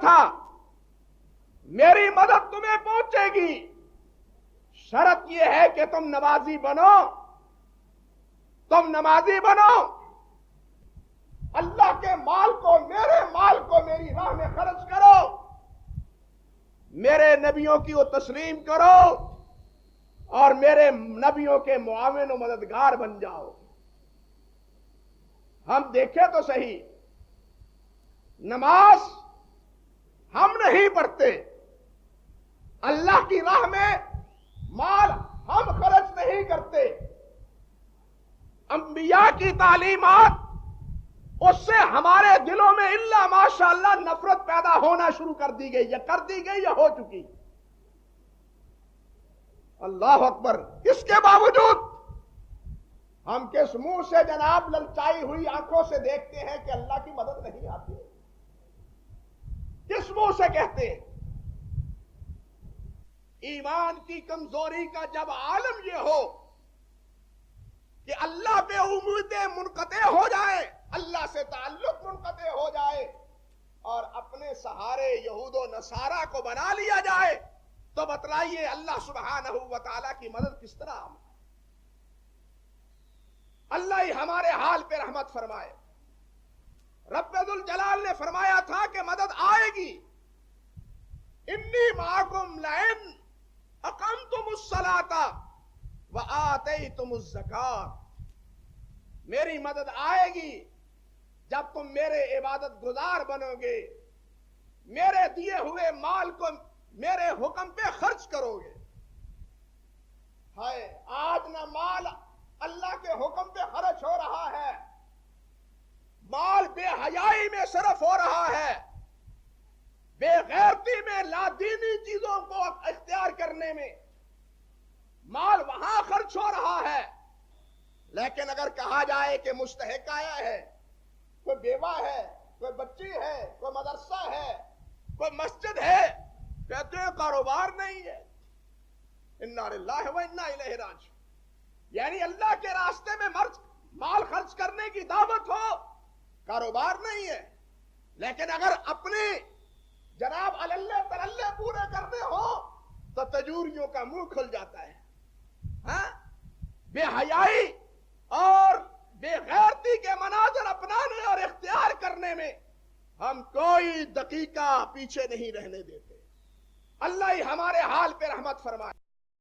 تھا میری مدد تمہیں پہنچے گی، شرط یہ ہے کہ تم نمازی بنو، تم نمازی بنو، اللہ کے مال کو، میرے مال کو میری راہ میں خرچ کرو، میرے نبیوں کی وہ تسلیم کرو اور میرے نبیوں کے معاون و مددگار بن جاؤ۔ ہم دیکھیں تو صحیح، نماز ہم نہیں پڑھتے، اللہ کی راہ میں مال ہم خرچ نہیں کرتے، انبیاء کی تعلیمات اس سے ہمارے دلوں میں الا ماشاءاللہ نفرت پیدا ہونا شروع کر دی گئی، یا کر دی گئی یا ہو چکی۔ اللہ اکبر! اس کے باوجود ہم کس منہ سے جناب للچائی ہوئی آنکھوں سے دیکھتے ہیں کہ اللہ کی مدد نہیں آتی؟ کس منہ سے کہتے ہیں؟ ایمان کی کمزوری کا جب عالم یہ ہو کہ اللہ پہ امیدیں منقطع ہو جائیں، اللہ سے تعلق منقطع ہو جائے اور اپنے سہارے یہود و نصارہ کو بنا لیا جائے، تو بتلائیے اللہ سبحانہ و تعالیٰ کی مدد کس طرح؟ اللہ ہی ہمارے حال پہ رحمت فرمائے۔ رب ذوالجلال نے فرمایا تھا کہ مدد آئے گی، انی معکم لئن اقمتم الصلاۃ وآتیتم الزکاۃ، میری مدد آئے گی جب تم میرے عبادت گزار بنو گے، میرے دیے ہوئے مال کو میرے حکم پہ خرچ کرو گے۔ ہائے، آج نہ مال اللہ کے حکم پہ خرچ ہو رہا ہے، مال بے حیائی میں صرف ہو رہا ہے، بے غیرتی میں، لادینی چیزوں کو اختیار کرنے میں مال وہاں خرچ ہو رہا ہے۔ لیکن اگر کہا جائے کہ مستحق آیا ہے، کوئی بیوہ ہے، کوئی بچی ہے، کوئی مدرسہ ہے، کوئی مسجد ہے، کہتے ہیں کاروبار نہیں ہے۔ انا للہ و انا الیہ راجعون، یعنی اللہ کے راستے میں مال خرچ کرنے کی دعوت ہو، کاروبار نہیں ہے۔ لیکن اگر اپنے جناب اللہ تللے پورے کرنے ہو تو تجوریوں کا منہ کھل جاتا ہے۔ ہاں، بے حیائی اور بے غیرتی کے مناظر اپنانے اور اختیار کرنے میں ہم کوئی دقیقہ پیچھے نہیں رہنے دیتے۔ اللہ ہی ہمارے حال پہ رحمت فرمائے۔